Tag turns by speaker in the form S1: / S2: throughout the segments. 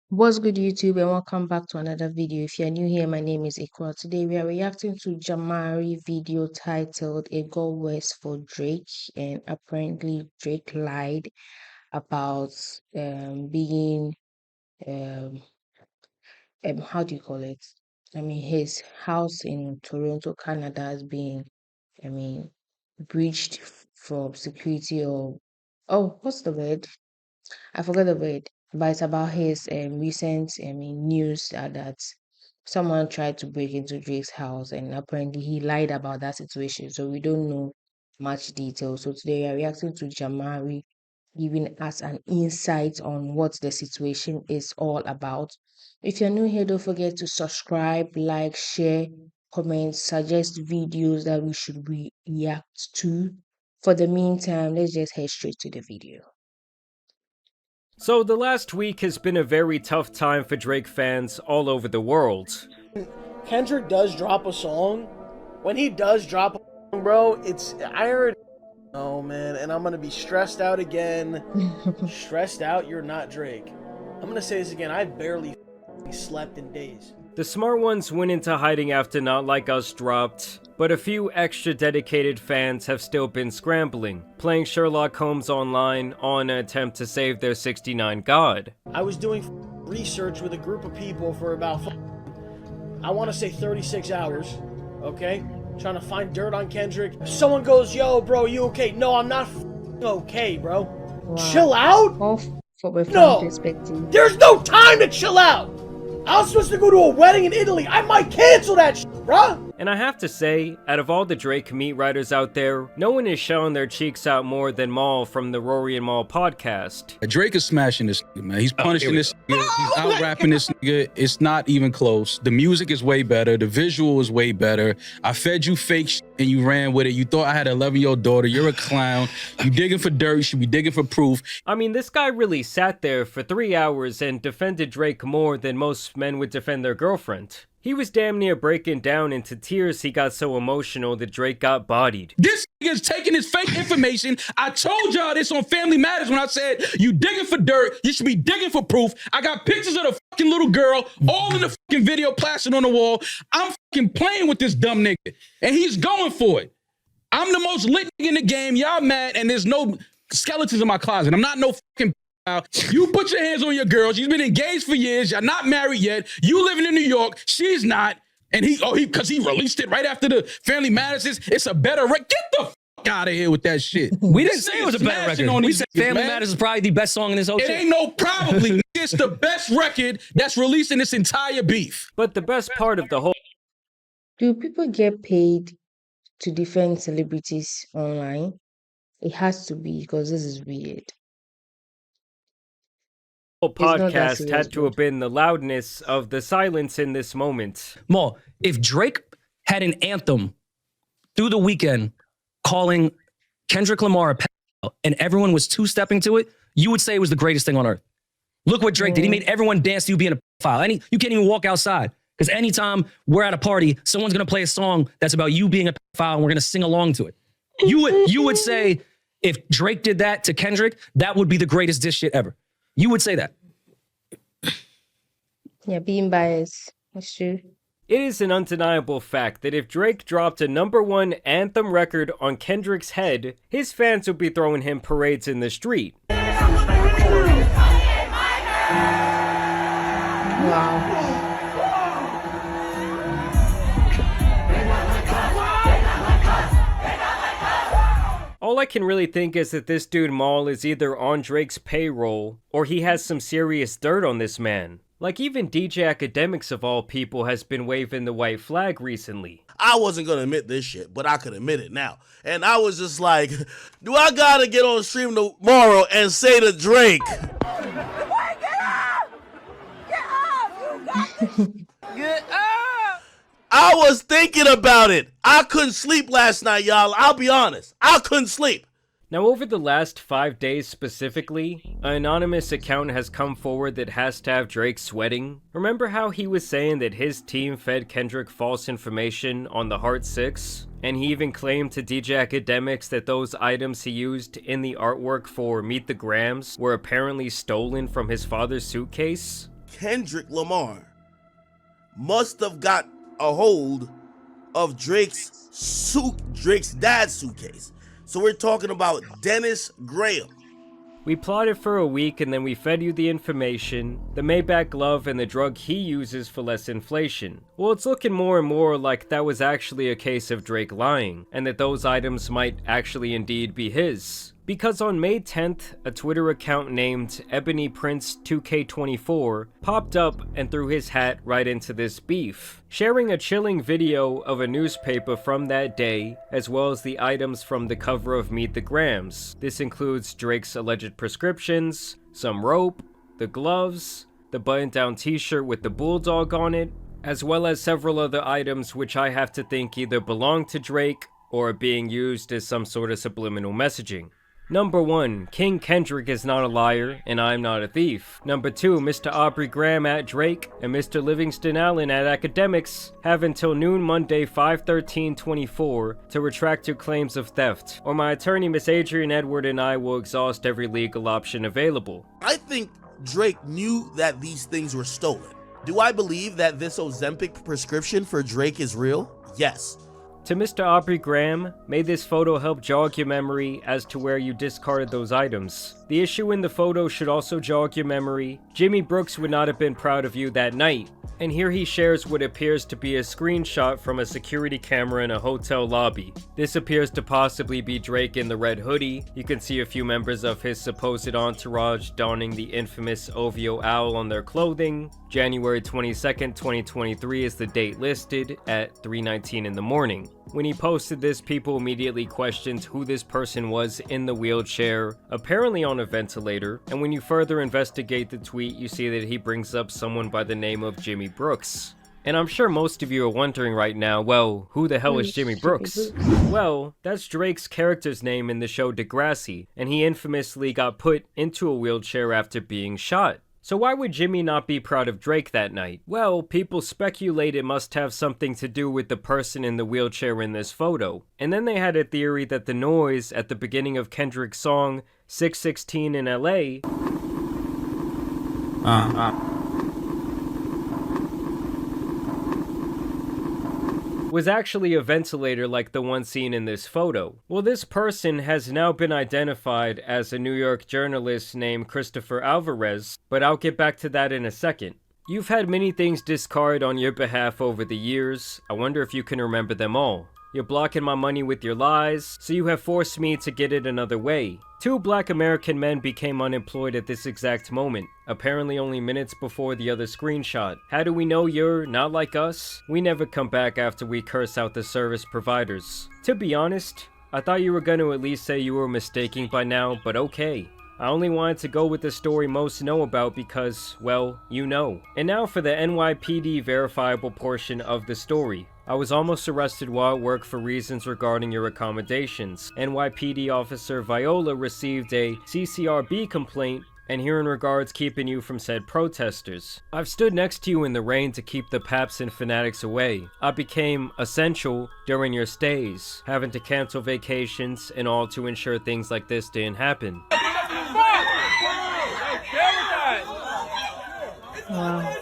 S1: What's good, YouTube, and welcome back to another video. If you're new here, my name is Equal. Today we are reacting to Jamari video titled "A God Works for Drake," and apparently Drake lied about being um how do you call it? I mean, his house in Toronto, Canada, has been breached from security, or what's the word? I forgot the word, but it's about his recent, news that someone tried to break into Drake's house, and apparently he lied about that situation. So we don't know much detail. So today we are reacting to Jamari giving us an insight on what the situation is all about. If you're new here, don't forget to subscribe, like, share, comment, suggest videos that we should react to. For the meantime, let's just head straight to the video.
S2: So the last week has been a very tough time for Drake fans all over the world.
S3: Kendrick does drop a song. When he does drop a song, bro, I already know, man, and I'm gonna be stressed out again. Stressed out, you're not Drake. I'm gonna say this again, I barely slept in days.
S2: The smart ones went into hiding after Not Like Us dropped, but a few extra dedicated fans have still been scrambling, playing Sherlock Holmes online on an attempt to save their 69 god.
S3: I was doing research with a group of people for about, I want to say 36 hours, okay? Trying to find dirt on Kendrick. Someone goes, yo, bro, you okay? No, I'm not okay, bro. Wow. Chill out?
S1: From a fan perspective.
S3: There's no time to chill out. I was supposed to go to a wedding in Italy. I might cancel that shit, bruh.
S2: And I have to say, out of all the Drake meat writers out there, no one is showing their cheeks out more than Maul from the Rory and Maul podcast.
S4: Drake is smashing this nigga, man. He's punishing this nigga. He's out rapping this nigga. It's not even close. The music is way better. The visual is way better. I fed you fake shit and you ran with it. You thought I had an 11-year-old daughter. You're a clown. You digging for dirt. You should be digging for proof.
S2: I mean, this guy really sat there for 3 hours and defended Drake more than most men would defend their girlfriend. He was damn near breaking down into tears. He got so emotional that Drake got bodied.
S4: This nigga's taking his fake information. I told y'all this on Family Matters when I said, you digging for dirt, you should be digging for proof. I got pictures of the fucking little girl, all in the fucking video plastered on the wall. I'm fucking playing with this dumb nigga, and he's going for it. I'm the most lit nigga in the game. Y'all mad, and there's no skeletons in my closet. I'm not no fucking You put your hands on your girl. She's been engaged for years. You're not married yet. You living in New York. She's not. And because he released it right after the Family Matters. It's a better record. Get the fuck out of here with that shit.
S5: We didn't say it was a better record. We said Family Matters is probably the best song in this whole shit.
S4: It ain't no probably. It's the best record that's released in this entire beef.
S2: But the best part of the whole
S1: Do people get paid to defend celebrities online? It has to be, because this is weird.
S2: podcast had to have been the loudness of the silence in this moment.
S5: Mo, if Drake had an anthem through the weekend calling Kendrick Lamar a pedophile and everyone was two-stepping to it, you would say it was the greatest thing on earth. Look what Drake did. He made everyone dance to you being a pedophile. You can't even walk outside because anytime we're at a party, someone's going to play a song that's about you being a pedophile and we're going to sing along to it. You would say if Drake did that to Kendrick, that would be the greatest diss shit ever. You would say that.
S1: Yeah, being biased. That's true.
S2: It is an undeniable fact that if Drake dropped a #1 anthem record on Kendrick's head, his fans would be throwing him parades in the street.
S1: Wow.
S2: All I can really think is that this dude Maul is either on Drake's payroll, or he has some serious dirt on this man. Like, even DJ Academics of all people has been waving the white flag recently.
S6: I wasn't going to admit this shit, but I could admit it now. And I was just like, do I got to get on stream tomorrow and say to Drake,
S7: Get up! Get up! You got this. Get up!
S6: I was thinking about it. I couldn't sleep last night, y'all. I'll be honest. I couldn't sleep.
S2: Now, over the last 5 days specifically, an anonymous account has come forward that has to have Drake sweating. Remember how he was saying that his team fed Kendrick false information on the Heart 6? And he even claimed to DJ Academics that those items he used in the artwork for Meet the Grams were apparently stolen from his father's suitcase?
S6: Kendrick Lamar must have got a hold of Drake's dad's suitcase. So we're talking about Dennis Graham.
S2: We plotted for a week and then we fed you the information, the Maybach glove and the drug he uses for less inflation. Well, it's looking more and more like that was actually a case of Drake lying, and that those items might actually indeed be his. Because on May 10th, a Twitter account named Ebony Prince 2K24 popped up and threw his hat right into this beef, sharing a chilling video of a newspaper from that day, as well as the items from the cover of Meet the Grams. This includes Drake's alleged prescriptions, some rope, the gloves, the button-down t-shirt with the bulldog on it, as well as several other items which I have to think either belong to Drake or are being used as some sort of subliminal messaging. Number 1, King Kendrick is not a liar, and I'm not a thief. Number 2, Mr. Aubrey Graham at Drake and Mr. Livingston Allen at Academics have until noon Monday 5/13/24 to retract your claims of theft, or my attorney Miss Adrian Edward and I will exhaust every legal option available.
S6: I think Drake knew that these things were stolen. Do I believe that this Ozempic prescription for Drake is real? Yes.
S2: To Mr. Aubrey Graham, may this photo help jog your memory as to where you discarded those items. The issue in the photo should also jog your memory. Jimmy Brooks would not have been proud of you that night. And here he shares what appears to be a screenshot from a security camera in a hotel lobby. This appears to possibly be Drake in the red hoodie. You can see a few members of his supposed entourage donning the infamous OVO owl on their clothing. January 22nd, 2023 is the date listed at 3:19 in the morning. When he posted this, people immediately questioned who this person was in the wheelchair, apparently on a ventilator, and when you further investigate the tweet, you see that he brings up someone by the name of Jimmy Brooks. And I'm sure most of you are wondering right now, well, who the hell is Jimmy Brooks? Well, that's Drake's character's name in the show Degrassi, and he infamously got put into a wheelchair after being shot. So why would Jimmy not be proud of Drake that night? Well, people speculate it must have something to do with the person in the wheelchair in this photo. And then they had a theory that the noise at the beginning of Kendrick's song 616 in LA was actually a ventilator like the one seen in this photo. Well, this person has now been identified as a New York journalist named Christopher Alvarez, but I'll get back to that in a second. You've had many things discarded on your behalf over the years. I wonder if you can remember them all. You're blocking my money with your lies, so you have forced me to get it another way. 2 Black American men became unemployed at this exact moment, apparently only minutes before the other screenshot. How do we know you're not like us? We never come back after we curse out the service providers. To be honest, I thought you were going to at least say you were mistaking by now, but okay. I only wanted to go with the story most know about because, well, you know. And now for the NYPD verifiable portion of the story. I was almost arrested while at work for reasons regarding your accommodations. NYPD officer Viola received a CCRB complaint, and here in regards keeping you from said protesters. I've stood next to you in the rain to keep the paps and fanatics away. I became essential during your stays, having to cancel vacations and all to ensure things like this didn't happen.
S1: Wow.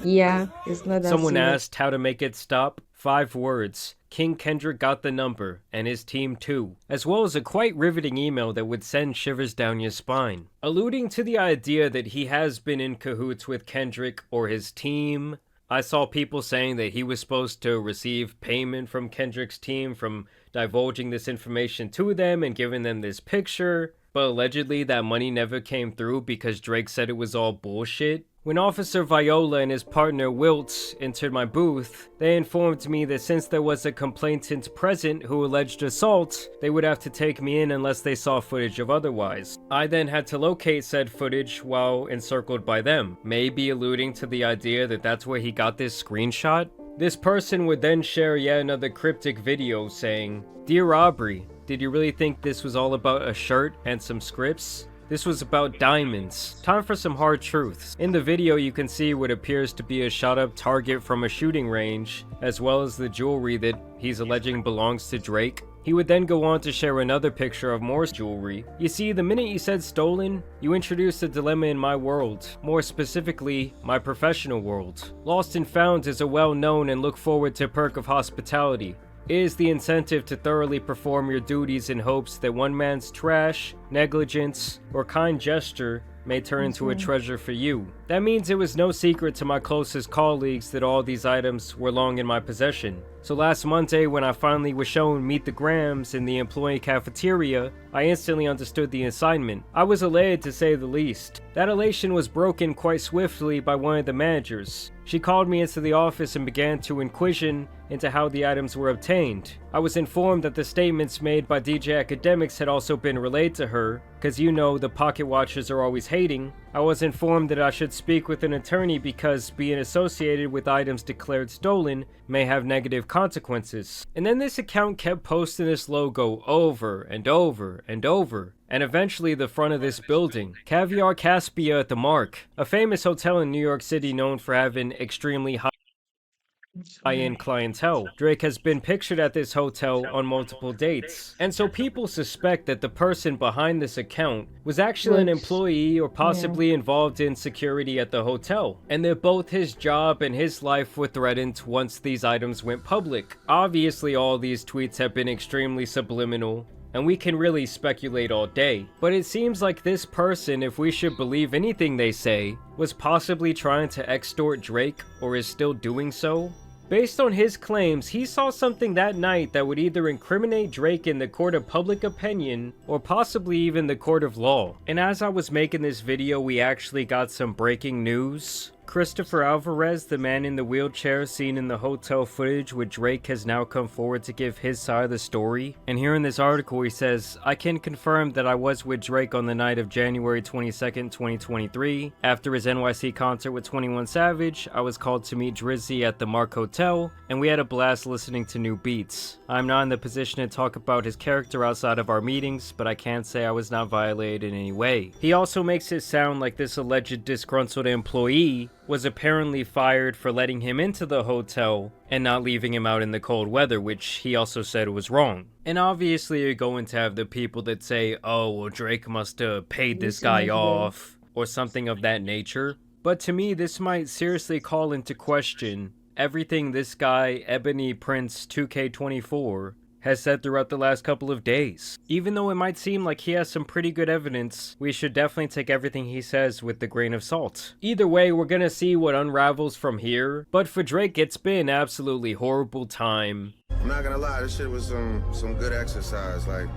S1: Yeah, it's not that
S2: Someone
S1: serious.
S2: asked how to make it stop. 5 words. King Kendrick got the number, and his team too, as well as a quite riveting email that would send shivers down your spine, alluding to the idea that he has been in cahoots with Kendrick or his team. I saw people saying that he was supposed to receive payment from Kendrick's team from divulging this information to them and giving them this picture, but allegedly that money never came through because Drake said it was all bullshit. When Officer Viola and his partner Wilt entered my booth, they informed me that since there was a complainant present who alleged assault, they would have to take me in unless they saw footage of otherwise. I then had to locate said footage while encircled by them, maybe alluding to the idea that that's where he got this screenshot. This person would then share yet another cryptic video saying, "Dear Aubrey, did you really think this was all about a shirt and some scripts? This was about diamonds. Time for some hard truths." In the video, you can see what appears to be a shot-up target from a shooting range, as well as the jewelry that he's alleging belongs to Drake. He would then go on to share another picture of more jewelry. You see, the minute you said stolen, you introduced a dilemma in my world, more specifically, my professional world. Lost and Found is a well-known and look forward to perk of hospitality. It is the incentive to thoroughly perform your duties in hopes that one man's trash, negligence, or kind gesture may turn into a treasure for you. That means it was no secret to my closest colleagues that all these items were long in my possession. So last Monday, when I finally was shown Meet the Grams in the employee cafeteria, I instantly understood the assignment. I was elated to say the least. That elation was broken quite swiftly by one of the managers. She called me into the office and began to inquire into how the items were obtained. I was informed that the statements made by DJ Academics had also been relayed to her, because you know the pocket watchers are always hating. I was informed that I should speak with an attorney because being associated with items declared stolen may have negative consequences. And then this account kept posting this logo over and over and over, and eventually the front of this building, Caviar Caspia at the Mark, a famous hotel in New York City known for having extremely high-end clientele. Drake has been pictured at this hotel on multiple dates, and so people suspect that the person behind this account was actually an employee or possibly involved in security at the hotel, and that both his job and his life were threatened once these items went public. Obviously, all these tweets have been extremely subliminal, and we can really speculate all day. But it seems like this person, if we should believe anything they say, was possibly trying to extort Drake, or is still doing so. Based on his claims, he saw something that night that would either incriminate Drake in the court of public opinion, or possibly even the court of law. And as I was making this video, we actually got some breaking news. Christopher Alvarez, the man in the wheelchair seen in the hotel footage with Drake, has now come forward to give his side of the story. And here in this article he says, "I can confirm that I was with Drake on the night of January 22nd, 2023. After his NYC concert with 21 Savage, I was called to meet Drizzy at the Mark Hotel, and we had a blast listening to new beats. I'm not in the position to talk about his character outside of our meetings, but I can't say I was not violated in any way." He also makes it sound like this alleged disgruntled employee was apparently fired for letting him into the hotel and not leaving him out in the cold weather, which he also said was wrong. And obviously you're going to have the people that say, oh, well, Drake must have paid this guy off, or something of that nature. But to me, this might seriously call into question everything this guy, Ebony Prince 2K24, has said throughout the last couple of days. Even though it might seem like he has some pretty good evidence, we should definitely take everything he says with a grain of salt. Either way, we're gonna see what unravels from here, but for Drake, it's been absolutely horrible time.
S8: I'm not gonna lie, this shit was some good exercise, like,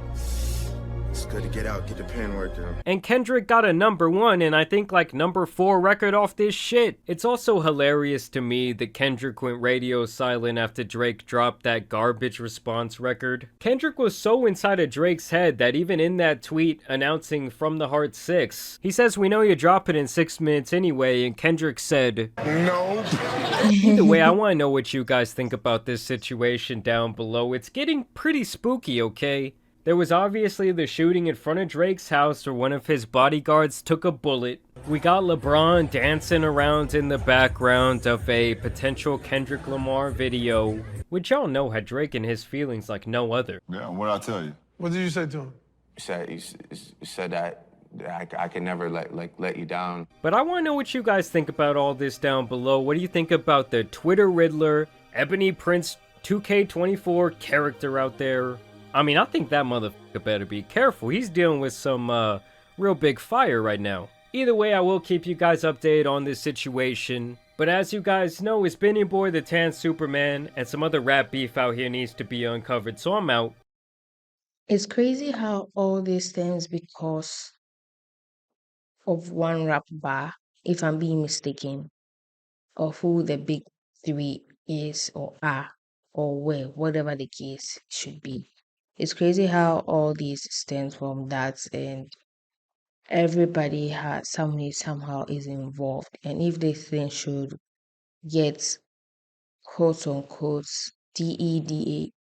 S8: it's good to get out, get the pen working.
S2: And Kendrick got a #1 and I think like #4 record off this shit. It's also hilarious to me that Kendrick went radio silent after Drake dropped that garbage response record. Kendrick was so inside of Drake's head that even in that tweet announcing From the Heart 6, he says, "We know you drop it in 6 minutes anyway," and Kendrick said,
S8: No.
S2: Either way, I want to know what you guys think about this situation down below. It's getting pretty spooky, okay? There was obviously the shooting in front of Drake's house where one of his bodyguards took a bullet. We got LeBron dancing around in the background of a potential Kendrick Lamar video, which y'all know had Drake in his feelings like no other.
S9: Yeah, what'd I tell you?
S10: What did you say to him?
S11: You said that I can never let you down.
S2: But I want to know what you guys think about all this down below. What do you think about the Twitter Riddler, Ebony Prince 2K24 character out there? I mean, I think that motherfucker better be careful. He's dealing with some real big fire right now. Either way, I will keep you guys updated on this situation. But as you guys know, it's been your boy, the Tan Superman, and some other rap beef out here needs to be uncovered. So I'm out.
S1: It's crazy how all these things because of one rap bar, if I'm being mistaken, of who the big three is or are, or where, whatever the case should be. It's crazy how all these stems from that, and everybody has somehow is involved. And if this thing should get quote unquote DEADLLY,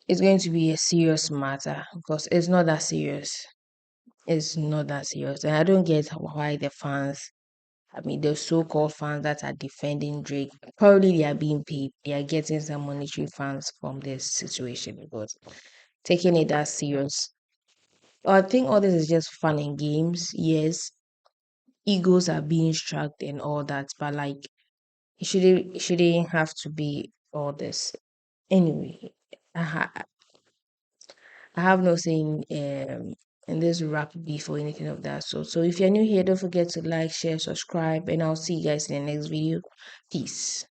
S1: it's going to be a serious matter because it's not that serious. It's not that serious. And I don't get why the fans I mean, the so-called fans that are defending Drake, probably they are being paid. They are getting some monetary funds from this situation, but taking it that serious. I think all this is just fun and games. Yes, egos are being struck and all that, but like it shouldn't have to be all this. Anyway, I have no saying in this rap beef or anything of that sort. So if you're new here, don't forget to like, share, subscribe, and I'll see you guys in the next video. Peace.